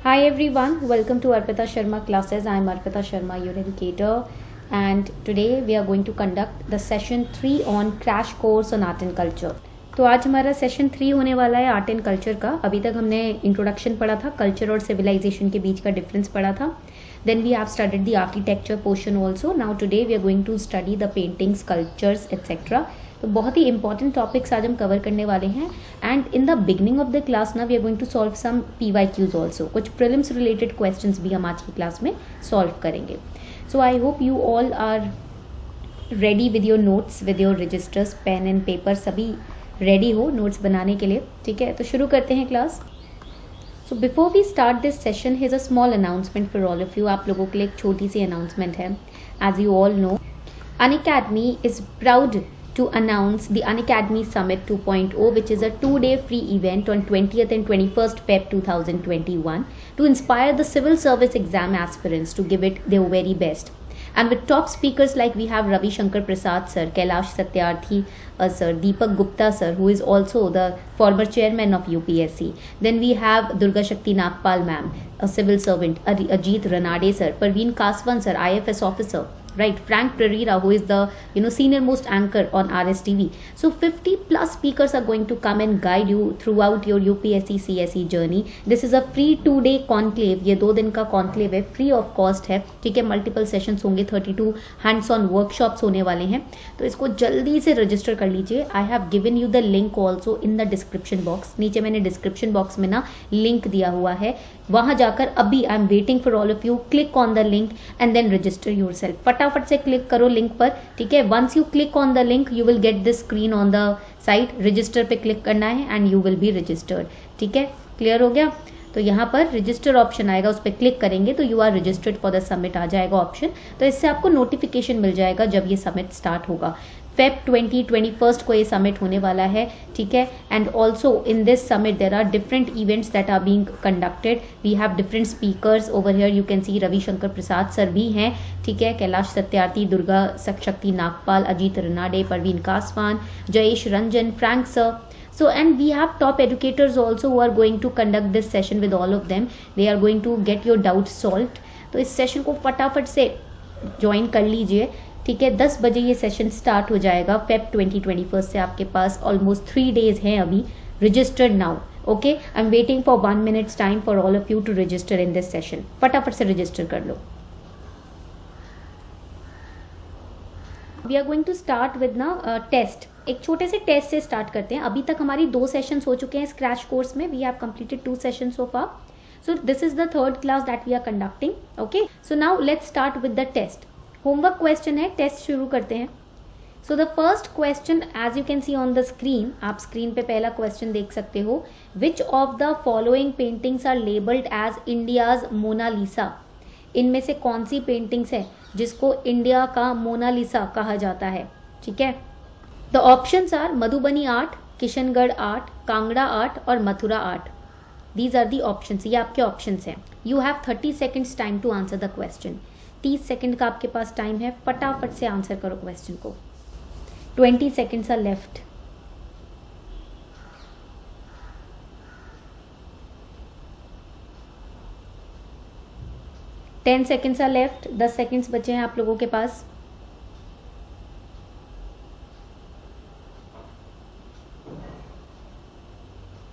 Hi everyone, welcome to Arpita Sharma classes. I am Arpita Sharma, your educator, and today we are going to conduct the session 3 on crash course on art and culture. तो आज हमारा session 3 होने वाला है art and culture का। अभी तक हमने इंट्रोडक्शन पढ़ा था, कल्चर और सिविलाइजेशन के बीच का डिफरेंस पढ़ा था। Then we have studied the architecture portion also. Now today we are going to study the paintings, cultures etcetera. तो बहुत ही इंपॉर्टेंट टॉपिक्स आज हम कवर करने वाले हैं। And in the beginning of the class ना we are going to solve some PYQs also. कुछ prelims related questions भी हम आज की क्लास में सॉल्व करेंगे। So I hope you all are ready with your notes, with your registers, pen and paper, सभी ready हो नोट्स बनाने के लिए। ठीक है, तो शुरू करते हैं class. So before we start this session, his a small announcement for all of you. आप लोगों के लिए एक छोटी सी अनाउंसमेंट है। As you all know, Unacademy is proud to announce the Unacademy Summit 2.0, which is a 2-day free event on 20th and 21st Feb 2021 to inspire the civil service exam aspirants to give it their very best. And with top speakers like we have Ravi Shankar Prasad sir, Kailash Satyarthi sir, Deepak Gupta sir, who is also the former chairman of UPSC. Then we have Durga Shakti Nagpal ma'am, a civil servant, Ajit Ranade sir, Parveen Kaswan sir, IFS officer, right, Frank Pereira, who is the senior most anchor on RSTV. So 50 plus speakers are going to come and guide you throughout your UPSC CSE journey. This is a free 2-day conclave. ये 2 दिन का conclave है, free of cost है। ठीक है, multiple sessions होंगे, 32 hands on workshops होने वाले हैं। तो इसको जल्दी से रजिस्टर कर लीजिए। I have given you the link also in the description box. नीचे मैंने डिस्क्रिप्शन बॉक्स में ना लिंक दिया हुआ है, वहां जाकर अभी I am waiting for all of you, click on the link and then register yourself. फटाफट से क्लिक करो लिंक पर। ठीक है, once you click on the link you will get this screen on the site. Register पे click करना है and you will be registered. ठीक है, क्लियर हो गया? तो यहाँ पर रजिस्टर ऑप्शन आएगा, उस पर क्लिक करेंगे तो you are registered for the summit आ जाएगा ऑप्शन। तो इससे आपको नोटिफिकेशन मिल जाएगा जब ये समिट स्टार्ट होगा। Feb 2021 को ये समिट होने वाला है। ठीक है, and also in this summit there are different events that are being conducted. We have different speakers over here. You can see Ravi Shankar Prasad sir भी हैं। ठीक है, Kailash Satyarthi, Durga Shakti Nagpal, Ajit Ranade, Parveen Kaswan, Jayesh Ranjan, Frank sir. So, and we have top educators also who are going to conduct this session with all of them. They are going to get your doubts solved. तो इस session को फटाफट से join कर लीजिए। ठीक है, 10 बजे ये सेशन स्टार्ट हो जाएगा Feb 2021 से। आपके पास ऑलमोस्ट 3 days हैं अभी। Registered now. Okay, I am waiting for 1 minute time for all of you to register in this session. फटाफट से रजिस्टर कर लो। We are going to start with ना टेस्ट। एक छोटे से टेस्ट से स्टार्ट करते हैं। अभी तक हमारी 2 सेशंस हो चुके हैं इस क्रैश कोर्स में। We have completed 2 sessions so far. So this is the 3rd class that we are conducting. Okay, so now let's start with the test. Homework question है, टेस्ट शुरू करते हैं। So the first question as you can see on the screen, आप screen पे पहला question देख सकते हो। Which of the following paintings are labelled as India's Mona Lisa? इनमें से कौन सी पेंटिंग्स है जिसको इंडिया का मोनालिसा कहा जाता है? ठीक है, the options are Madhubani art, Kishangarh art, Kangra art और Mathura art. These are the options. ये आपके ऑप्शंस हैं। You have 30 seconds time to answer the question. 30 second का आपके पास टाइम है, फटाफट से आंसर करो क्वेश्चन को। 20 seconds are left. Ten seconds are left. 10 seconds बचे हैं आप लोगों के पास।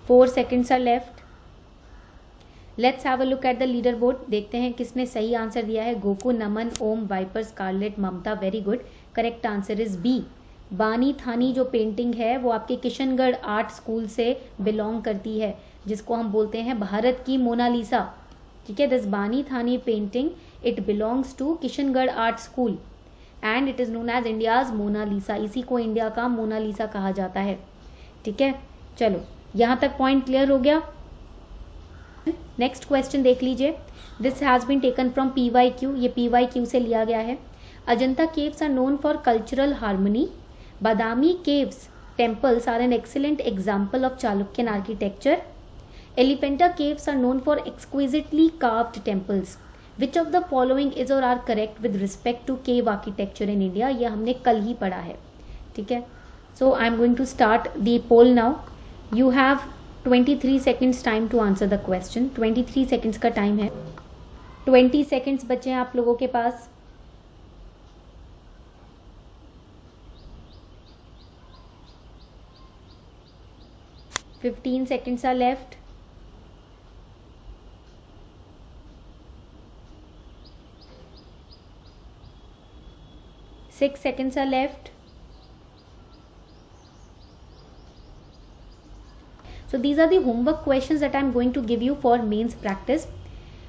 Four seconds are left. Let's have a look at the leaderboard. देखते हैं किसने सही आंसर दिया है। Goku, Naman, Om, Viper, Scarlett, Mamta, very good. Correct answer is B. Bani Thani जो पेंटिंग है वो आपके किशनगढ़ आर्ट स्कूल से बिलोंग करती है, जिसको हम बोलते हैं भारत की मोनालिसा। ठीक है, this Bani Thani painting it belongs to Kishangarh art school and it is known as India's Mona Lisa. इसी को इंडिया का मोनालिसा कहा जाता है। ठीक है, चलो यहां तक पॉइंट क्लियर हो गया। नेक्स्ट क्वेश्चन देख लीजिए। This has been taken from PYQ। ये PYQ से लिया गया है। Ajanta caves are known for cultural harmony. Badami caves temples are an excellent example of Chalukyan architecture. Elephanta caves are known for exquisitely carved temples. Which of the following is और are correct with respect to cave architecture in India? ये हमने कल ही पढ़ा है। ठीक है, so I am going to start the poll now. You have 23 seconds time to answer the question. 23 seconds का टाइम है. 20 seconds बचे हैं आप लोगों के पास. Fifteen seconds are left. 6 seconds are left. So these are the homework questions that I am going to give you for mains practice.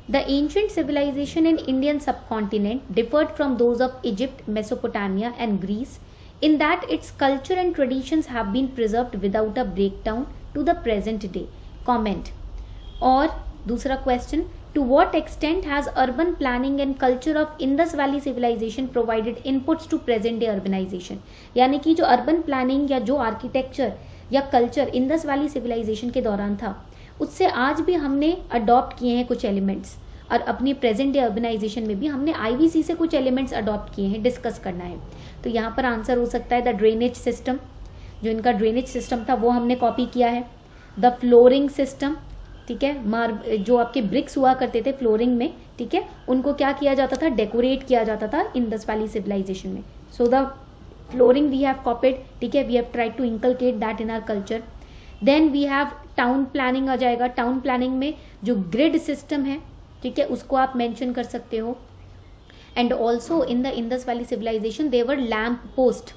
The ancient civilization in Indian subcontinent differed from those of Egypt, Mesopotamia and Greece in that its culture and traditions have been preserved without a breakdown to the present day. Comment. और दूसरा question, to what extent has urban planning and culture of Indus Valley civilization provided inputs to present day urbanization? यानी कि जो urban planning या जो architecture या culture Indus valley civilization के दौरान था उससे आज भी हमने अडॉप्ट किए हैं कुछ एलिमेंट्स, और अपनी प्रेजेंट डे अर्बनाइजेशन में भी हमने आईवीसी से कुछ एलिमेंट्स अडॉप्ट किए हैं, डिस्कस करना है. तो यहाँ पर आंसर हो सकता है द ड्रेनेज सिस्टम, जो इनका ड्रेनेज सिस्टम था वो हमने कॉपी किया है. द फ्लोरिंग सिस्टम, ठीक है, जो आपके ब्रिक्स हुआ करते थे फ्लोरिंग में, ठीक है, उनको क्या किया जाता था, डेकोरेट किया जाता था इंडस वैली सिविलाइजेशन में. So the flooring we have copied, ठीक है, we have tried to inculcate that in our culture. Then we have town planning आ जाएगा. टाउन प्लानिंग में जो ग्रिड सिस्टम है, ठीक है, उसको आप मेंशन कर सकते हो. And also in the Indus valley civilization there were lamp post,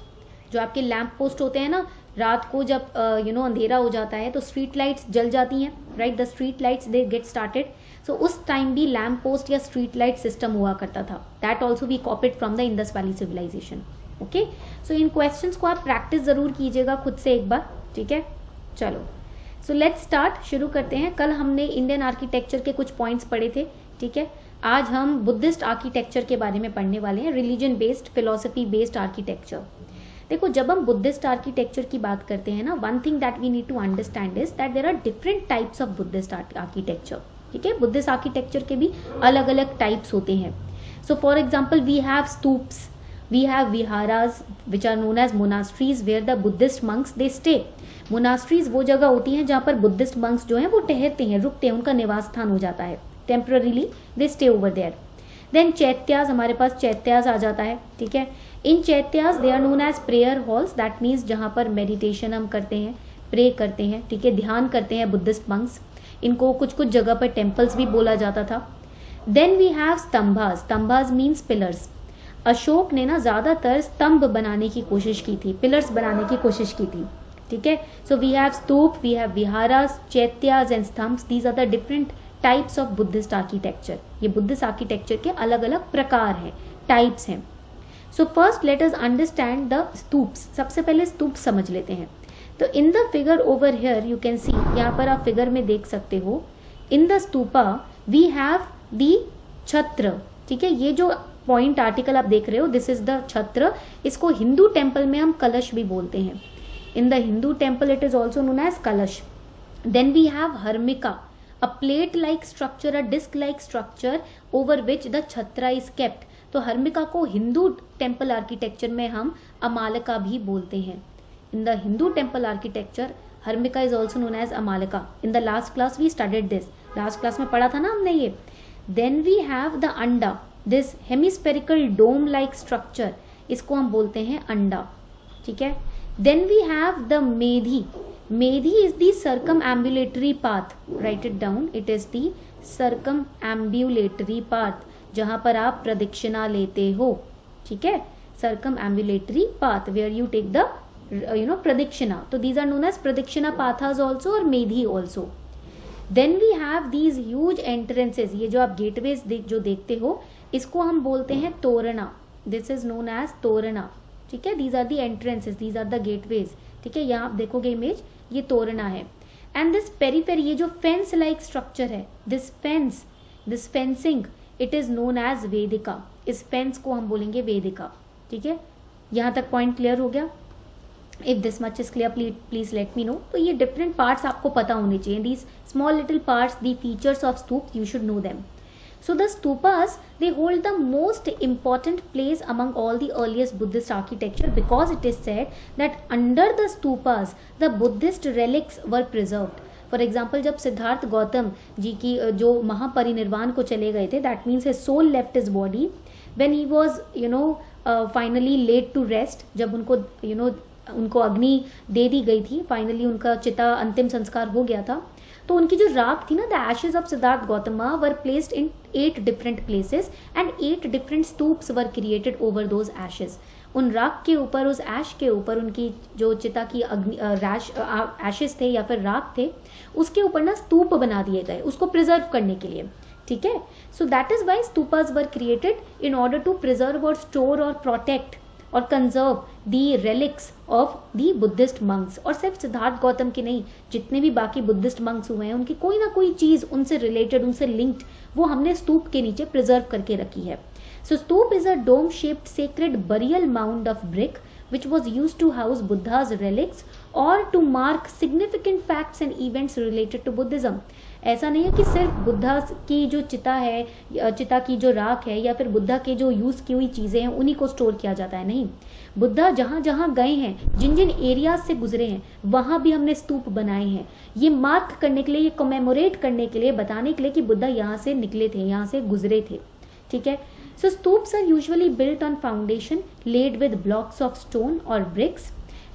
जो आपके लैम्प पोस्ट होते हैं ना, रात को जब अंधेरा हो जाता है तो स्ट्रीट लाइट्स जल जाती हैं, right, the street lights they get started. So उस टाइम भी लैम्प पोस्ट या स्ट्रीट लाइट सिस्टम हुआ करता था. That also we copied from the Indus valley civilisation. Okay, so इन क्वेश्चंस को आप प्रैक्टिस जरूर कीजिएगा खुद से एक बार, ठीक है. चलो, सो लेट्स स्टार्ट, शुरू करते हैं. कल हमने इंडियन आर्किटेक्चर के कुछ पॉइंट्स पढ़े थे, ठीक है. आज हम बुद्धिस्ट आर्किटेक्चर के बारे में पढ़ने वाले हैं, religion based, philosophy based architecture. देखो, जब हम बुद्धिस्ट आर्किटेक्चर की बात करते हैं ना, one thing that we need to understand is that there are different types of Buddhist architecture, ठीक है. बुद्धिस्ट आर्किटेक्चर के भी अलग अलग टाइप्स होते हैं. So for example we have stupas, we have viharas which are known as monasteries where the Buddhist monks they stay. monasteries वो जगह होती हैं जहाँ पर बुद्धिस्ट monks जो हैं वो ठहरते हैं, रुकते हैं, उनका निवास स्थान हो जाता है. temporarily they stay over there. then चैत्यास, हमारे पास चैत्यास आ जाता है, ठीक है. इन चैत्यास they are known as prayer halls, that means जहाँ पर मेडिटेशन हम करते हैं, प्रे करते हैं, ठीक है, ध्यान करते हैं बुद्धिस्ट monks. इनको कुछ कुछ जगह पर टेम्पल्स भी बोला जाता था. then we have स्तंभास, स्तंभास means pillars. Ashok ने ना ज्यादातर स्तंभ बनाने की कोशिश की थी, पिलर्स बनाने की कोशिश की थी, ठीक है. So we have stupa, we have viharas, chaityas and stambhs. These are the different types of Buddhist architecture. ये बुद्धिस्ट आर्किटेक्चर के अलग अलग प्रकार हैं, टाइप्स हैं. So first let us understand the stupas. सबसे पहले स्तूप समझ लेते हैं. तो in the figure over here you can see, यहाँ पर आप फिगर में देख सकते हो, in the stupa we have the chhatra, ठीक है. ये जो पॉइंट आर्टिकल आप देख रहे हो, दिस इज द छत्र. इसको हिंदू टेम्पल में हम कलश भी बोलते हैं. In the Hindu temple it is also known as kalash. Then we have harmika, a plate like structure, a disc like structure over which the chhatra is kept. तो हर्मिका को हिंदू टेम्पल आर्किटेक्चर में हम अमालका भी बोलते हैं. In the Hindu temple architecture harmika is also known as amalaka. In the last class we studied this, last class में पढ़ा था ना हमने ये. Then we have the anda, this hemispherical dome like structure, इसको हम बोलते हैं अंडा, ठीक है. Then we have the medhi, medhi is the circumambulatory path, write it down, it is the circumambulatory path, जहां पर आप प्रदक्षिणा लेते हो, ठीक है. Circumambulatory path where you take the pradakshina. तो दीज आर नोन एज प्रदक्षिणा पाथास ऑल्सो और medhi also. Then we have these huge entrances, ये जो आप गेटवेज जो देखते हो इसको हम बोलते हैं torana. This is known as torana, ठीक है. These are the entrances, these are the gateways, ठीक है. यहाँ आप देखोगे इमेज, ये तोरणा है. एंड दिस पेरीफेरी, ये जो फेंस लाइक स्ट्रक्चर है, this fence, this fencing, it is known as vedika. इस फेंस को हम बोलेंगे वेदिका, ठीक है. यहाँ तक पॉइंट क्लियर हो गया? If this much is clear please let me no. तो ये डिफरेंट पार्ट्स आपको पता होने चाहिए. These small little parts, the features of stupa, you should know them. So the stupas, they hold the most important place among all the earliest Buddhist architecture because it is said that under the stupas the Buddhist relics were preserved. For example जब सिद्धार्थ गौतम जी की जो महापरिनिर्वाण को चले गए थे, that means his soul left his body when he was finally laid to rest, जब उनको उनको अग्नि दे दी गई थी, फाइनली उनका चिता अंतिम संस्कार हो गया था, तो उनकी जो राख थी ना, the Ashes of Siddharth Gautam were placed in 8 different places and 8 different stupas were created over those Ashes. उन राख के ऊपर, उस ऐश के ऊपर, उनकी जो चिता की एशेज थे या फिर राख थे, उसके ऊपर ना स्तूप बना दिए गए उसको प्रिजर्व करने के लिए, ठीक है। So that is why stupas were created in order to preserve और स्टोर और प्रोटेक्ट और conserve the relics of the Buddhist monks. और सिर्फ सिद्धार्थ गौतम के नहीं, जितने भी बाकी बुद्धिस्ट मंक्स हुए हैं, उनकी कोई ना कोई चीज उनसे रिलेटेड, उनसे लिंक्ड, वो हमने स्तूप के नीचे प्रिजर्व करके रखी है। So stoop is a dome-shaped sacred burial mound of brick which was used to house Buddha's relics or to mark significant facts and events related to Buddhism. ऐसा नहीं है कि सिर्फ बुद्धा की जो चिता है, चिता की जो राख है या फिर बुद्धा के जो यूज की हुई चीजें हैं उन्हीं को स्टोर किया जाता है, नहीं। बुद्धा जहां जहां गए हैं, जिन जिन एरियाज से गुजरे हैं, वहां भी हमने स्तूप बनाए हैं, ये मार्क करने के लिए, ये कमेमोरेट करने के लिए, बताने के लिए कि बुद्धा यहाँ से निकले थे, यहाँ से गुजरे थे, ठीक है। So stoops are usually built on foundation laid with blocks of stone or bricks,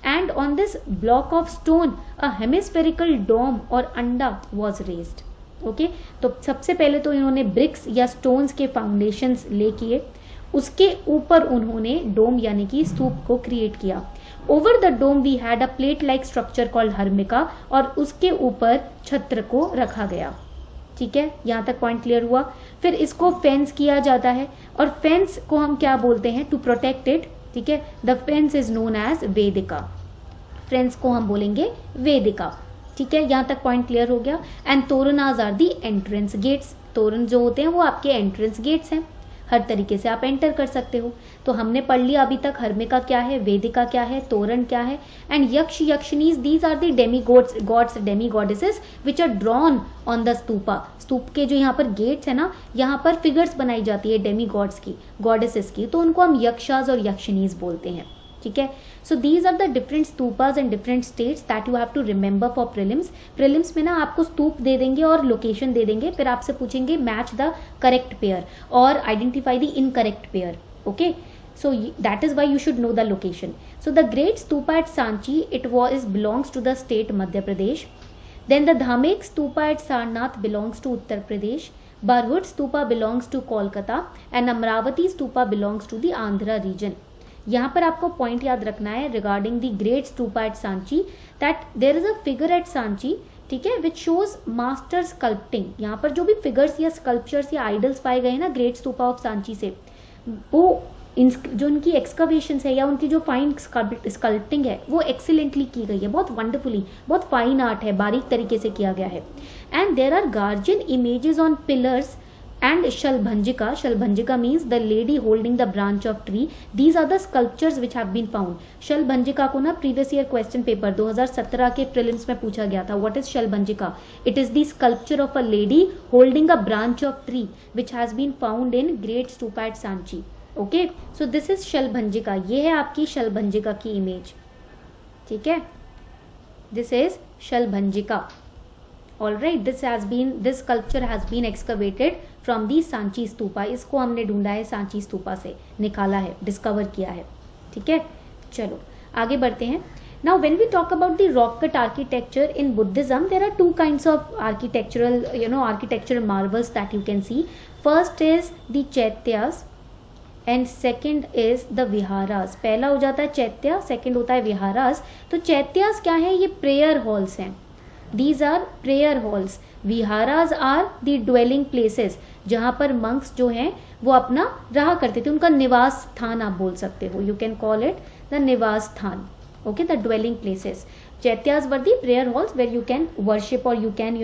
and on this block of stone a hemispherical dome or anda was raised. Okay, तो सबसे पहले तो इन्होंने ब्रिक्स या स्टोन्स के फाउंडेशंस ले किए, उसके ऊपर उन्होंने डोम यानी कि स्तूप को क्रिएट किया। Over the dome we had a plate like structure called harmika, और उसके ऊपर छत्र को रखा गया, ठीक है। यहां तक पॉइंट क्लियर हुआ। फिर इसको फेंस किया जाता है, और फेंस को हम क्या बोलते हैं, टू प्रोटेक्ट इट, ठीक है। The fence is known as vedika, fence को हम बोलेंगे वेदिका, ठीक है। यहां तक पॉइंट क्लियर हो गया। And toranas are the entrance gates, torana जो होते हैं वो आपके एंट्रेंस गेट्स हैं, हर तरीके से आप एंटर कर सकते हो। तो हमने पढ़ लिया अभी तक हर्मिका क्या है, वेदिका क्या है, तोरण क्या है। And yaksha yakshinis, these are the demigods demigoddesses which are drawn on the stupa. Stupa के जो यहाँ पर गेट्स है ना, यहाँ पर फिगर्स बनाई जाती है डेमी गॉड्स की, गॉडेसेस की, तो उनको हम यक्षाज और यक्षिनीज बोलते हैं, ठीक है। So these are the different stupas and different states that you have to remember for prelims. Prelims में ना आपको स्तूप दे देंगे और लोकेशन दे देंगे, फिर आपसे पूछेंगे मैच द करेक्ट पेयर और identify the incorrect pair, okay. So that is why you should know the location. So the great stupa at Sanchi, belongs to the state Madhya Pradesh. Then the Dhamek stupa at Sarnath belongs to Uttar Pradesh. Barhut stupa belongs to Kolkata and Amravati stupa belongs to the Andhra region. यहाँ पर आपको point याद रखना है regarding the great stupa at Sanchi, that there is a figure at Sanchi, ठीक है, which shows master sculpting. यहाँ पर जो भी फिगर्स या स्कल्पचर्स या आइडल्स पाए गए हैं ना ग्रेट स्तूपा ऑफ सांची से, वो जो उनकी एक्सकवेशन है या उनकी जो फाइन स्कल्पटिंग है वो एक्सीलेंटली की गई है, बहुत वंडरफुली, बहुत फाइन आर्ट है, बारीक तरीके से किया गया है। And there are guardian images on pillars and Shalbhanjika. Shalbhanjika means the lady holding the branch of tree. These are the sculptures which have been found. Shalbhanjika को ना previous year question paper 2017 के prelims में पूछा गया था. What is Shalbhanjika? It is the sculpture of a lady holding a branch of tree which has been found in Great Stupa at Sanchi. Okay, so this is Shalbhanjika. ये है आपकी Shalbhanjika की image, ठीक है. This is Shalbhanjika. Alright, this sculpture has been excavated from the Sanchi stupa. इसको हमने ढूंढा है सांची स्तूपा से, निकाला है, डिस्कवर किया है, ठीक है. चलो आगे बढ़ते हैं. Now when we talk about the rock cut architecture in Buddhism, there are two kinds of architectural marvels that you can see. First is the chaityas and second is the viharas. पहला हो जाता है चैत्य, second होता है विहारास. तो चैत्यास क्या है, ये प्रेयर हॉल्स हैं. These are prayer halls. Viharas are the dwelling places, जहाँ पर monks जो हैं वो अपना रहा करते थे, उनका निवास स्थान आप बोल सकते हो. You can call it the निवास स्थान. Okay, the dwelling places. Chaityas were the prayer halls where you can worship or you can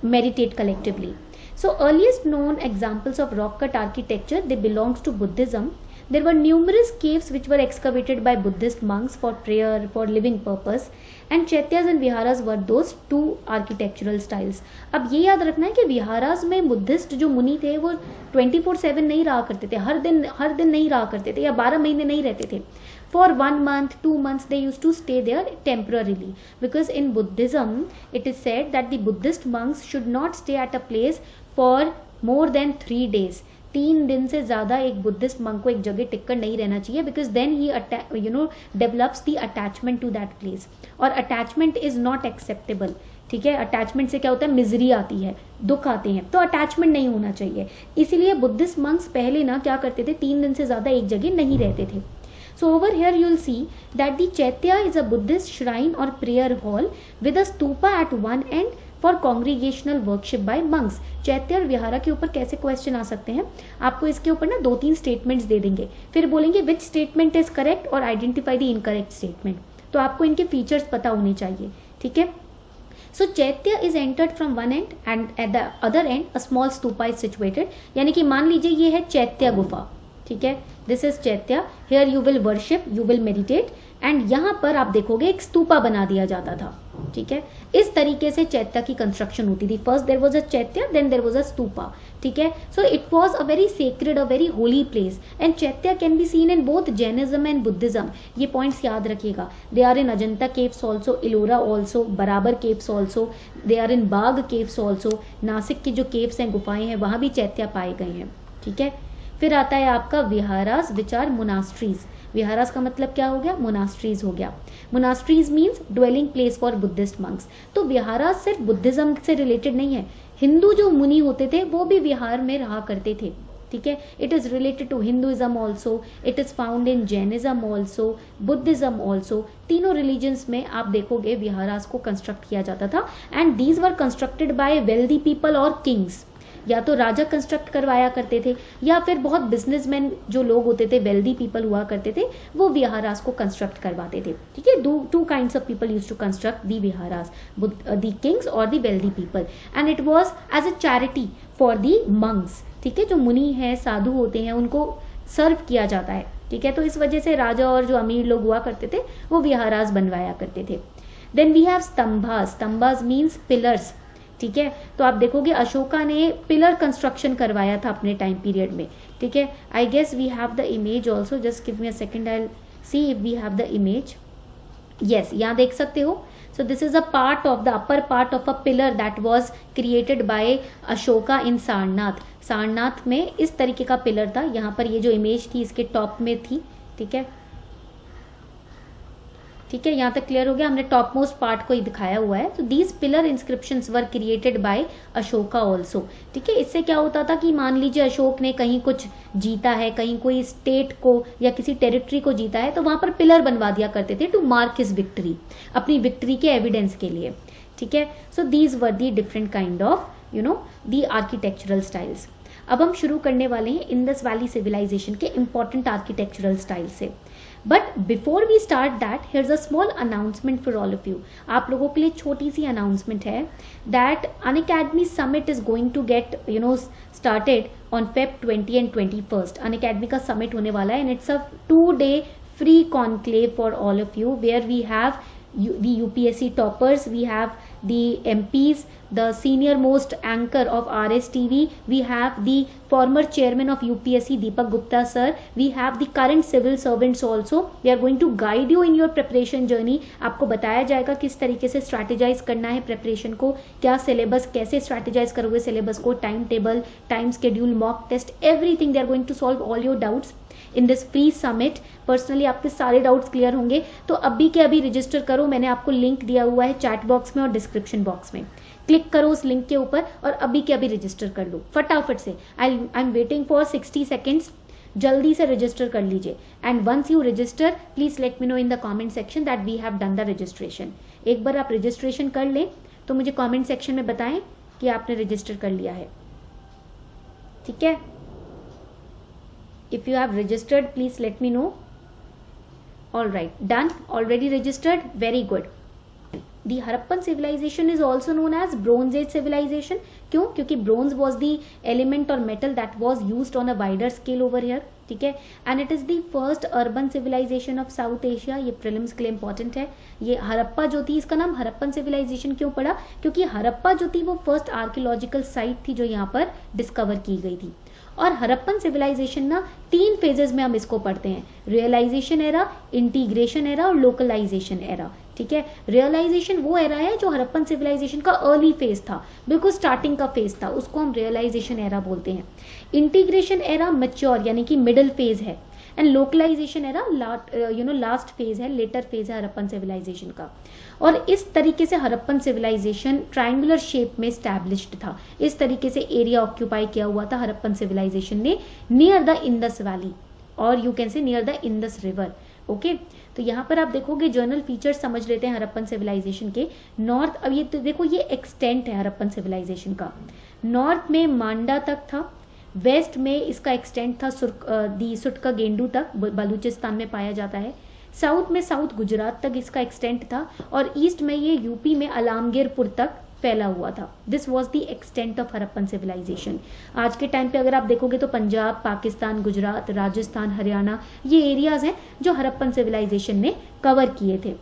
meditate collectively. So earliest known examples of rock cut architecture, they belongs to Buddhism. There were numerous caves which were excavated by Buddhist monks for prayer, for living purpose, and Chaityas and Viharas were those two architectural styles. अब ये याद रखना है कि विहारास में Buddhist जो मुनि थे वो 24/7 नहीं रहा करते थे, हर दिन नहीं रहा करते थे या 12 महीने नहीं रहते थे. for 1 month, 2 months, they used to stay there temporarily, because in Buddhism it is said that the Buddhist monks should not stay at a place for more than 3 days. 3 दिन से ज़्यादा एक बुद्धिस्ट मंक को एक जगह टिककर नहीं रहना चाहिए, because then he develops the attachment to that place, और अटैचमेंट इज नॉट एक्सेप्टेबल. ठीक है, अटैचमेंट से क्या होता है, मिजरी आती है, दुख आते हैं, तो अटैचमेंट नहीं होना चाहिए. इसीलिए बुद्धिस्ट मंक्स पहले ना क्या करते थे, 3 दिन से ज़्यादा एक जगह नहीं रहते थे. So over here you will see that the Chaitya is a Buddhist shrine or prayer hall with a stupa at one end for congregational worship by monks. चैत्य और विहारा के ऊपर कैसे क्वेश्चन आ सकते हैं, आपको इसके ऊपर ना 2-3 स्टेटमेंट्स दे देंगे, फिर बोलेंगे विच स्टेटमेंट इज करेक्ट और आइडेंटिफाई द इनकरेक्ट स्टेटमेंट. तो आपको इनके फीचर्स पता होने चाहिए. ठीक है. So Chaitya is entered from one end and at the other end a small stupa is situated. यानी कि मान लीजिए ये है चैत्य गुफा. ठीक है, दिस इज चैत्य. Here you will worship, you will meditate, and यहाँ पर आप देखोगे एक स्तूपा बना दिया जाता था. ठीक है, इस तरीके से चैत्य की कंस्ट्रक्शन होती थी. First there was a chaitya, then there was a stupa. ठीक है, so it was a very sacred, a very holy place, and chaitya can be seen in both Jainism and Buddhism. ये पॉइंट्स याद रखिएगा. They are in Ajanta caves also, Ellora also, Barabar caves also, they are in Bagh caves also. Nashik की जो caves हैं, गुफाएं हैं, वहां भी चैत्य पाए गए हैं. ठीक है, फिर आता है आपका विहारास विच आर मोनास्ट्रीज. विहारास का मतलब क्या हो गया, मोनास्ट्रीज हो गया. Monasteries means dwelling place for Buddhist monks. तो विहारास सिर्फ बुद्धिज्म से रिलेटेड नहीं है, हिंदू जो मुनि होते थे वो भी विहार में रहा करते थे. ठीक है, it is related to Hinduism also, it is found in Jainism also, Buddhism also. तीनों रिलीजन्स में आप देखोगे विहारास को कंस्ट्रक्ट किया जाता था, and these were constructed by wealthy people और किंग्स. या तो राजा कंस्ट्रक्ट करवाया करते थे, या फिर बहुत बिजनेसमैन जो लोग होते थे, वेल्दी पीपल हुआ करते थे, वो विहारास को कंस्ट्रक्ट करवाते थे. ठीक है, two kinds of people used to construct the viharas, the kings और the wealthy people, and it was as a charity for the monks. ठीक है, जो मुनि हैं, साधु होते हैं, उनको सर्व किया जाता है. ठीक है, तो इस वजह से राजा और जो अमीर लोग हुआ करते थे वो विहारास बनवाया करते थे. Then we have stambhas. Stambhas means pillars. ठीक है, तो आप देखोगे अशोका ने पिलर कंस्ट्रक्शन करवाया था अपने टाइम पीरियड में. ठीक है, I guess we have the image also, just give me a second, I see if we have the image. Yes, यहाँ देख सकते हो. So this is a part of the upper part of a pillar that was created by Ashoka in Sarnath. Sarnath में इस तरीके का pillar था. यहाँ पर ये जो इमेज थी इसके टॉप में थी. ठीक है, ठीक है, यहाँ तक क्लियर हो गया. हमने टॉप मोस्ट पार्ट को ही दिखाया हुआ है. तो these pillar inscriptions were created by Ashoka also. ठीक है, इससे क्या होता था कि मान लीजिए अशोक ने कहीं कुछ जीता है, कहीं कोई स्टेट को या किसी टेरिटरी को जीता है, तो वहां पर पिलर बनवा दिया करते थे टू मार्क हिज विक्ट्री, अपनी विक्ट्री के एविडेंस के लिए. ठीक है, so these were the different kind of the architectural styles. अब हम शुरू करने वाले हैं इंडस वैली सिविलाइजेशन के इंपॉर्टेंट आर्किटेक्चरल स्टाइल से. But before we start that, here's a small announcement for all of you. आप लोगों के लिए छोटी सी अनाउंसमेंट है that Unacademy summit is going to get started on Feb 20 and 21. Unacademy का समिट होने वाला है, and it's a 2-day free conclave for all of you, where we have the UPSC toppers, we have the MPs, the senior most anchor of RSTV, we have the former chairman of UPSC Deepak Gupta sir, we have the current civil servants also. They are going to guide you in your preparation journey. आपको बताया जाएगा किस तरीके से strategise करना है preparation को, क्या सिलेबस, कैसे स्ट्रैटेजाइज करोगे सिलेबस को, time table, time schedule, mock test, everything. They are going to solve all your doubts in this free summit. Personally आपके सारे डाउट्स क्लियर होंगे. तो अभी के अभी रजिस्टर करो. मैंने आपको लिंक दिया हुआ है चैट बॉक्स में और डिस्क्रिप्शन बॉक्स में. क्लिक करो उस लिंक के ऊपर और अभी के अभी रजिस्टर कर लो फटाफट से. I am waiting for 60 seconds. जल्दी से रजिस्टर कर लीजिए. And once you register, please let me know in the comment section that we have done the registration. एक बार आप रजिस्ट्रेशन कर लें तो मुझे कमेंट सेक्शन में बताएं कि आपने रजिस्टर कर लिया है. ठीक है, if you have registered, please let me know. All right, done, already registered, very good. The Harappan civilization is also known as Bronze Age civilization. क्यों? क्योंकि bronze was the element or metal that was used on a wider scale over here. ठीक है, and it is the first urban civilization of South Asia. ये prelims के लिए important है. ये हरप्पा जो थी, इसका नाम हरप्पन civilization क्यों पड़ा? क्योंकि हरप्पा जो थी वो फर्स्ट आर्कियोलॉजिकल साइट थी जो यहाँ पर डिस्कवर की गई थी. और हड़प्पन सिविलाइजेशन ना 3 फेजेस में हम इसको पढ़ते हैं, रियलाइजेशन एरा, इंटीग्रेशन एरा और लोकलाइजेशन एरा। ठीक है, रियलाइजेशन वो एरा है जो हड़प्पन सिविलाइजेशन का अर्ली फेज था, बिल्कुल स्टार्टिंग का फेज था, उसको हम रियलाइजेशन एरा बोलते हैं। इंटीग्रेशन एरा मैच्योर यानी कि मिडिल फेज है, and localization era last phase है, लेटर फेज है हड़प्पन सिविलाइजेशन का। और इस तरीके से हड़प्पन सिविलाइजेशन ट्रायंगुलर शेप में स्टैब्लिश्ड था, इस तरीके से एरिया ऑक्यूपाई किया हुआ था हड़प्पन सिविलाइजेशन ने नियर द इंडस वैली, और you can say near the Indus river. Okay, तो यहाँ पर आप देखोगे जर्नल फीचर्स समझ लेते हैं हड़प्पन सिविलाइजेशन के। नॉर्थ, अब ये तो देखो ये एक्सटेंट है हड़प्पन सिविलाइजेशन का, नॉर्थ में मांडा तक था, वेस्ट में इसका एक्सटेंट था सुटका गेंडू तक, बलूचिस्तान में पाया जाता है, साउथ में साउथ गुजरात तक इसका एक्सटेंट था, और ईस्ट में ये यूपी में अलामगीरपुर तक फैला हुआ था। This was the extent of Harappan civilization. आज के टाइम पे अगर आप देखोगे तो पंजाब, पाकिस्तान, गुजरात, राजस्थान, हरियाणा, ये एरियाज हैं जो हड़प्पन सिविलाइजेशन ने कवर किए थे।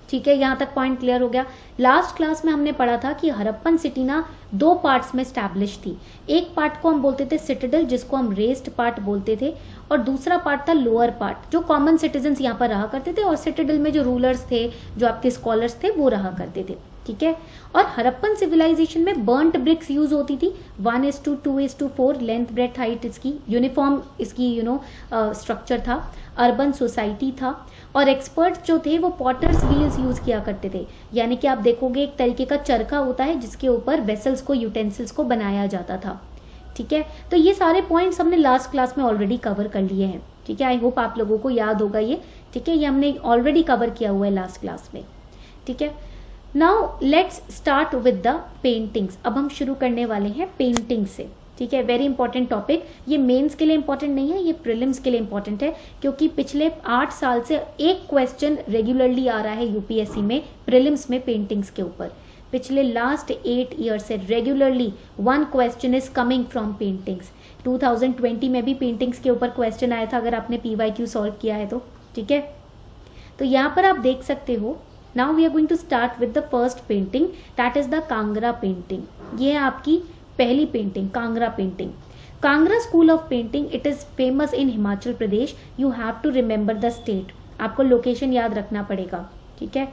ठीक है, यहाँ तक पॉइंट क्लियर हो गया। लास्ट क्लास में हमने पढ़ा था कि हड़प्पन सिटी ना 2 पार्ट्स में स्टैब्लिश थी। एक पार्ट को हम बोलते थे सिटाडेल, जिसको हम रेस्ड पार्ट बोलते थे, और दूसरा पार्ट था लोअर पार्ट, जो कॉमन सिटीजन्स यहाँ पर रहा करते थे, और सिटाडेल में जो रूलर्स थे, जो आपके स्कॉलर्स थे, वो रहा करते थे। ठीक है, और हड़प्पन सिविलाइजेशन में बर्न्ट ब्रिक्स यूज होती थी, 1:2:4 लेंथ ब्रेथ हाइट, इसकी यूनिफॉर्म इसकी स्ट्रक्चर था, अर्बन सोसाइटी था, और एक्सपर्ट्स जो थे वो पॉटर्स व्हील्स यूज किया करते थे, यानी कि आप देखोगे एक तरीके का चरखा होता है जिसके ऊपर वेसल्स को, यूटेंसिल्स को बनाया जाता था। ठीक है, तो ये सारे पॉइंट्स हमने लास्ट क्लास में ऑलरेडी कवर कर लिए हैं। ठीक है, आई होप आप लोगों को याद होगा ये। ठीक है, ये हमने ऑलरेडी कवर किया हुआ है लास्ट क्लास में। ठीक है, now let's start with the paintings. अब हम शुरू करने वाले हैं पेंटिंग से। ठीक है, वेरी इंपॉर्टेंट टॉपिक, ये मेंस के लिए इंपॉर्टेंट नहीं है, ये प्रीलिम्स के लिए इंपॉर्टेंट है, क्योंकि पिछले 8 साल से एक क्वेश्चन रेगुलरली आ रहा है यूपीएससी में प्रीलिम्स में पेंटिंग्स के ऊपर। पिछले लास्ट 8 ईयर से regularly 1 question is coming from paintings. 2020 में भी पेंटिंग्स के ऊपर क्वेश्चन आया था, अगर आपने PYQ सॉल्व किया है तो। ठीक है, तो यहाँ पर आप देख सकते हो, now we are going to start with the first painting, that is the Kangra painting. ये है आपकी पहली painting, Kangra painting. Kangra school of painting, it is famous in Himachal Pradesh. You have to remember the state, आपको लोकेशन याद रखना पड़ेगा। ठीक है,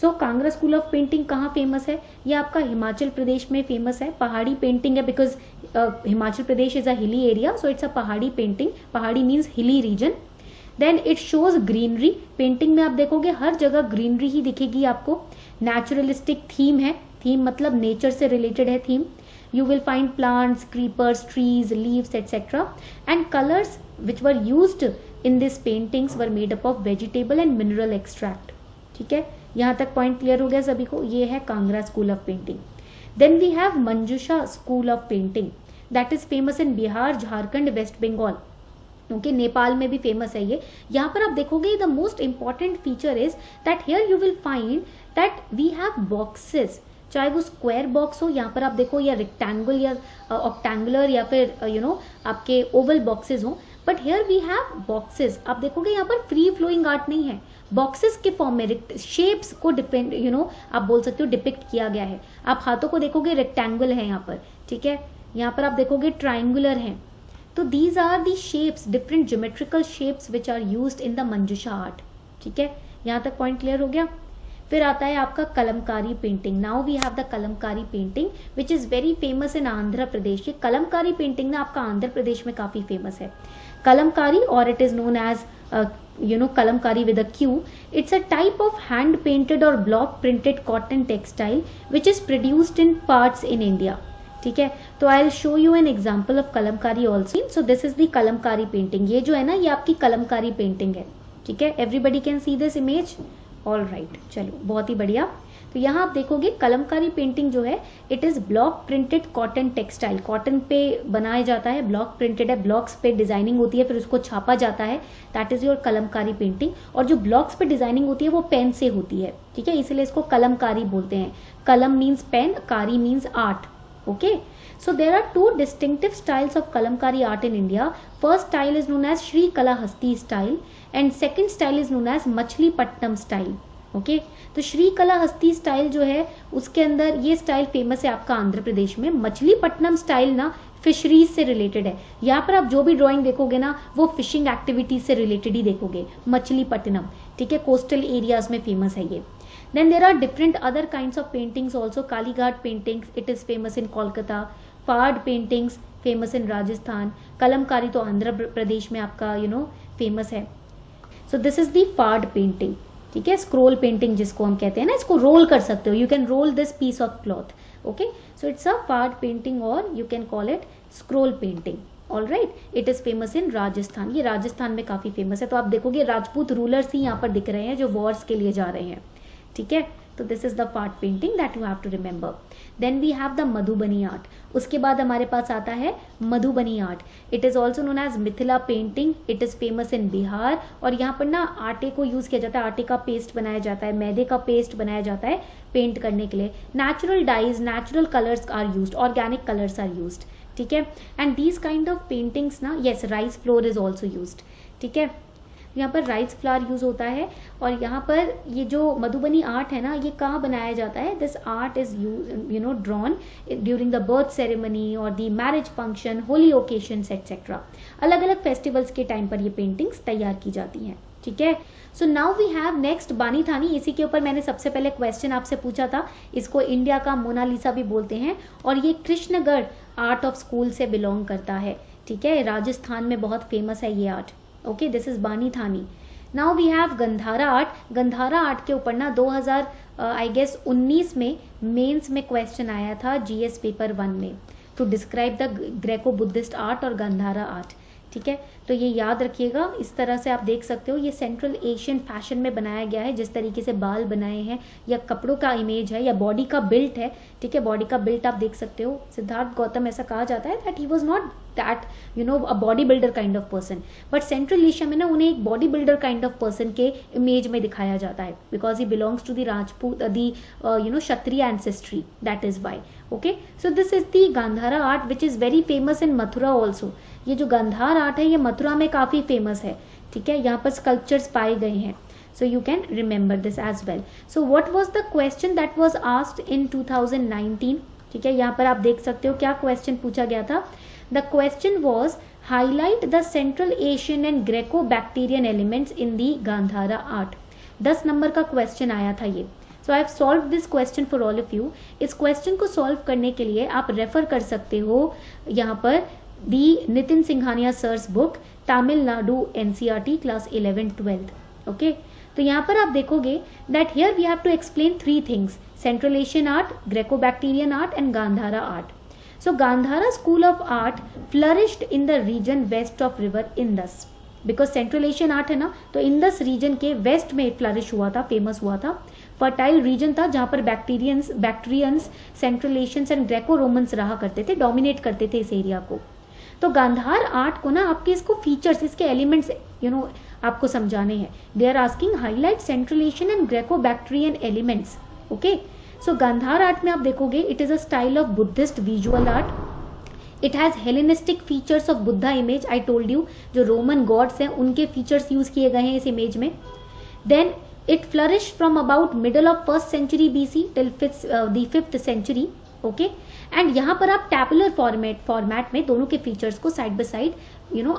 सो कांगड़ा स्कूल ऑफ पेंटिंग कहाँ फेमस है? ये आपका हिमाचल प्रदेश में फेमस है। पहाड़ी पेंटिंग है, because Himachal Pradesh is a hilly area, so it's a पहाड़ी painting. Pahari means hilly region. Then it shows greenery. Painting में आप देखोगे हर जगह ग्रीनरी ही दिखेगी आपको। नेचुरलिस्टिक थीम है, थीम मतलब नेचर से रिलेटेड है theme. You will find plants, creepers, trees, leaves, etc. And colors which were used in these paintings were made up of vegetable and mineral extract. ठीक है, यहाँ तक पॉइंट क्लियर हो गया सभी को? ये है Kangra school of painting. Then we have Manjusha school of painting, that is famous in Bihar, Jharkhand, West Bengal. Okay, Nepal में भी फेमस है ये। यहाँ पर आप देखोगे the most important feature is that here you will find that we have boxes, चाहे वो स्क्वायर बॉक्स हो, यहाँ पर आप देखो, या रेक्टेंगल या ऑक्टेंगुलर या फिर आपके ओवल बॉक्सेस हो, but here we have boxes. आप देखोगे यहाँ पर फ्री फ्लोइंग आर्ट नहीं है, बॉक्सेस के फॉर्म में शेप्स को डिपेंड आप बोल सकते हो डिपिक्ट किया गया है। आप हाथों को देखोगे रेक्टेंगल है यहाँ पर, ठीक है, यहाँ पर आप देखोगे ट्राइंगुलर है। तो these are the shapes, different geometrical shapes which are used in the Manjusha art. ठीक है, यहाँ तक पॉइंट क्लियर हो गया। फिर आता है आपका Kalamkari painting. Now we have the Kalamkari painting which is very famous in Andhra Pradesh. ये कलमकारी पेंटिंग ना आपका आंध्र प्रदेश में काफी फेमस है। कलमकारी, और it is known as Kalamkari with a Q. It's a type of hand painted or block printed cotton textile which is produced in parts in India. ठीक है, तो I will show you an example of Kalamkari also. So this is the Kalamkari painting. ये जो है ना, ये आपकी Kalamkari painting है। ठीक है, everybody can see this image. All right, चलो बहुत ही बढ़िया। तो यहाँ आप देखोगे कलमकारी पेंटिंग जो है, it is block printed cotton textile. Cotton पे बनाया जाता है, ब्लॉक प्रिंटेड है, ब्लॉक्स पे डिजाइनिंग होती है, फिर उसको छापा जाता है, that is your Kalamkari painting. और जो ब्लॉक्स पे डिजाइनिंग होती है वो पेन से होती है। ठीक है, इसलिए इसको कलमकारी बोलते हैं। कलम मीन्स पेन, कारी means art. Okay, so there are two distinctive styles of kalamkari art in India. First style is known as Sri Kalahasti style and second style is known as Machilipatnam style. Okay, तो Shri कलाहस्ती style जो है उसके अंदर ये style famous है आपका आंध्र प्रदेश में। Machilipatnam style ना फिशरीज से रिलेटेड है। यहाँ पर आप जो भी ड्राइंग देखोगे ना वो फिशिंग एक्टिविटीज से रिलेटेड ही देखोगे। मछलीपट्टनम, ठीक है, कोस्टल एरियाज में फेमस है ये। Then there are different other kinds of paintings also. Kalighat paintings, it is famous in Kolkata. Fard paintings, famous in Rajasthan. Kalamkari तो आंध्र प्रदेश में आपका famous है. So this is the fard painting. ठीक है, scroll painting जिसको हम कहते हैं ना, इसको रोल कर सकते हो. You can roll this piece of cloth. Okay, so it's a fard painting or you can call it scroll painting. All right, it is famous in Rajasthan. ये राजस्थान में काफी फेमस है. तो आप देखोगे राजपूत रूलर्स ही यहाँ पर दिख रहे हैं जो वॉर्स के लिए जा रहे हैं. ठीक है, तो this is the Phad painting that you have to remember. Then we have the Madhubani art. उसके बाद हमारे पास आता है Madhubani art. It is also known as Mithila painting. It is famous in Bihar. और यहाँ पर ना आटे को यूज किया जाता है. आटे का पेस्ट बनाया जाता है, मैदे का पेस्ट बनाया जाता है पेंट करने के लिए. Natural dyes, natural colours are used, organic colours are used. ठीक है, and these kind of paintings ना, yes, rice flour is also used. ठीक है, यहाँ पर राइस फ्लावर यूज होता है. और यहाँ पर ये जो मधुबनी आर्ट है ना, ये कहाँ बनाया जाता है? This art is drawn during the birth ceremony और the marriage function, holy occasions etcetera. अलग अलग फेस्टिवल्स के टाइम पर ये पेंटिंग्स तैयार की जाती हैं. ठीक है, so now we have next Bani Thani. इसी के ऊपर मैंने सबसे पहले क्वेश्चन आपसे पूछा था. इसको इंडिया का मोनालिसा भी बोलते हैं और ये कृष्णगढ़ आर्ट ऑफ स्कूल से बिलोंग करता है. ठीक है, राजस्थान में बहुत फेमस है ये art. Okay, this is Bani Thani. Now we have Gandhara art. Gandhara art के ऊपर ना 2000 आई गेस 19 में मेंस में क्वेश्चन आया था जीएस पेपर 1 में, to describe the Greco Buddhist art और गंधारा आर्ट. ठीक है, तो ये याद रखिएगा. इस तरह से आप देख सकते हो ये सेंट्रल एशियन फैशन में बनाया गया है. जिस तरीके से बाल बनाए हैं या कपड़ों का इमेज है या बॉडी का बिल्ट है. ठीक है, बॉडी का बिल्ट आप देख सकते हो. सिद्धार्थ गौतम ऐसा कहा जाता है that he was not that a body builder kind of person, but Central Asia में ना उन्हें एक body builder kind of person के इमेज में दिखाया जाता है because he belongs to the Rajput Kshatriya ancestry. That is why. Okay, so this is the Gandhara art which is very famous in Mathura also. ये जो गांधार आर्ट है ये मथुरा में काफी फेमस है. ठीक है, यहाँ पर स्कल्पचर्स पाए गए हैं. So you can remember this as well. So what was the question that was asked in 2019? ठीक है, यहाँ पर आप देख सकते हो क्या क्वेश्चन पूछा गया था. The question was highlight the Central Asian and Greco-Bactrian elements in the Gandhara art. 10 number का क्वेश्चन आया था ये. So I have solved this question for all of you. इस क्वेश्चन को सॉल्व करने के लिए आप रेफर कर सकते हो यहाँ पर the Nitin Singhania sir's book Tamil Nadu NCERT class 11-12. Okay, तो यहाँ पर आप देखोगे that here we have to explain 3 things: Central Asian art, Greco Bactrian art and Gandhara art. So Gandhara school of art flourished in the region west of river Indus. Because Central Asian art है ना, तो Indus region के west में flourish हुआ था, famous हुआ था. Fertile reason था जहां पर Bactrians, Central Asians and Greco Romans रहा करते थे, डोमिनेट करते थे इस एरिया को. तो गांधार आर्ट को ना आपके इसको फीचर्स, इसके एलिमेंट्स आपको समझाने हैं. They are asking highlight central Asian and Greco Bactrian elements. Okay, so Gandhara art में आप देखोगे it is a style of Buddhist visual art. It has Hellenistic features of Buddha image. I told you जो Roman gods हैं उनके features use किए गए हैं इस इमेज में. Then it flourish from about middle of 1st century BC till 5th century. Okay, and यहाँ पर आप टैबुलर फॉर्मेट में दोनों के फीचर्स को साइड बाय साइड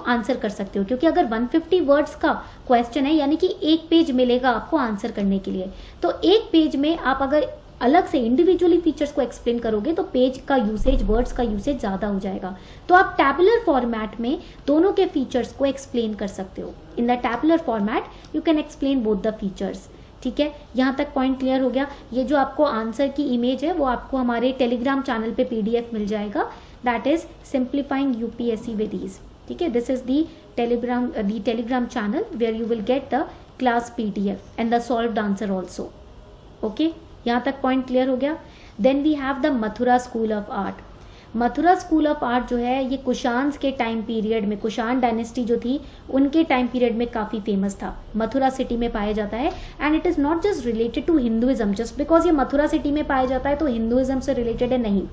आंसर कर सकते हो. क्योंकि अगर 150 वर्ड्स का क्वेश्चन है यानी कि एक पेज मिलेगा आपको आंसर करने के लिए. तो एक पेज में आप अगर अलग से इंडिविजुअली फीचर्स को एक्सप्लेन करोगे तो पेज का यूसेज, वर्ड्स का यूसेज ज्यादा हो जाएगा. तो आप टैबुलर फॉर्मेट में दोनों के फीचर्स को एक्सप्लेन कर सकते हो. In the tabular format you can explain both the features. ठीक है, यहाँ तक पॉइंट क्लियर हो गया. ये जो आपको आंसर की इमेज है वो आपको हमारे टेलीग्राम चैनल पे PDF मिल जाएगा. That is simplifying UPSC with ease. ठीक है, this is the Telegram channel where you will get the class PDF and the solved answer also. Okay, यहाँ तक पॉइंट क्लियर हो गया. Then we have the Mathura school of art. Mathura school of art जो है ये Kushans के time period में, Kushan dynasty जो थी उनके टाइम पीरियड में काफी फेमस था. मथुरा सिटी में पाया जाता है and it is not just related to Hinduism. Just because ये मथुरा सिटी में पाया जाता है तो हिंदुइज्म से रिलेटेड है, नहीं.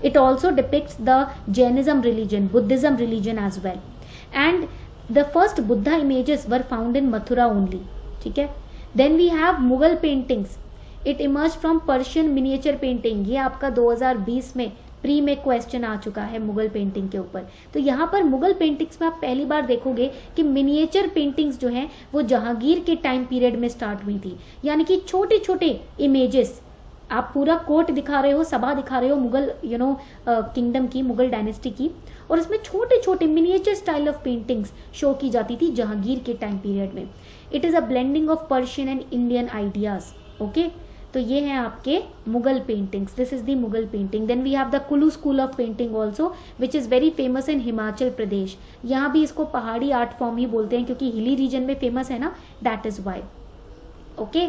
It also depicts the Jainism religion, Buddhism religion as well. And the first Buddha images were found in Mathura only. ठीक है, then we have Mughal paintings. It emerge from Persian miniature painting. ये आपका 2020 में प्री में question आ चुका है मुगल पेंटिंग के ऊपर। तो यहाँ पर मुगल पेंटिंग्स में आप पहली बार देखोगे कि मिनिएचर पेंटिंग्स जो हैं वो जहांगीर के टाइम पीरियड में स्टार्ट हुई थी, यानी कि छोटे छोटे इमेजेस, आप पूरा कोर्ट दिखा रहे हो, सभा दिखा रहे हो मुगल किंगडम की, मुगल डायनेस्टी की, और इसमें छोटे छोटे miniature style of paintings show की जाती थी जहांगीर के टाइम पीरियड में। It is a blending of Persian and Indian ideas. Okay, तो ये हैं आपके Mughal paintings, this is the Mughal painting. Then we have the Kullu school of painting also which is very famous in Himachal Pradesh. यहाँ भी इसको पहाड़ी आर्ट फॉर्म ही बोलते हैं क्योंकि हिली रीजन में फेमस है ना, that is why. Okay,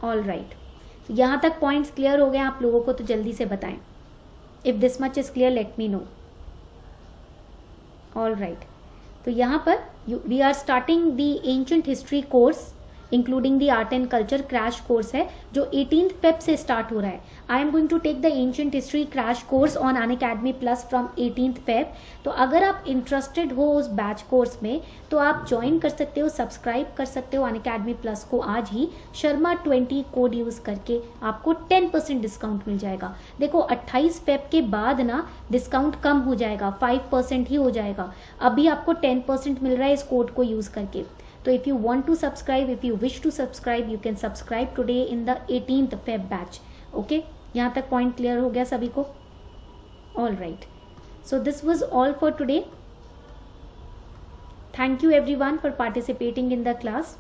all right, यहाँ तक पॉइंट्स क्लियर हो गए आप लोगों को? तो जल्दी से बताएं। If this much is clear let me know. All right, तो यहाँ पर we are starting the ancient history course including the art and culture crash course है जो 18 फेब से स्टार्ट हो रहा है। I am going to take the ancient history crash course on Unacademy plus from 18 Feb. तो अगर आप इंटरेस्टेड हो उस बैच कोर्स में तो आप ज्वाइन कर सकते हो, सब्सक्राइब कर सकते हो अनअकैडमी प्लस को आज ही। शर्मा 20 कोड यूज करके आपको 10% डिस्काउंट मिल जाएगा। देखो 28 फेब के बाद ना डिस्काउंट कम हो जाएगा, 5% ही हो जाएगा। अभी आपको 10% मिल रहा है इस कोड को यूज करके। So if you want to subscribe, if you wish to subscribe, you can subscribe today in the 18th Feb batch. Okay, यहाँ तक point clear हो गया सभी को? All right. So this was all for today. Thank you everyone for participating in the class.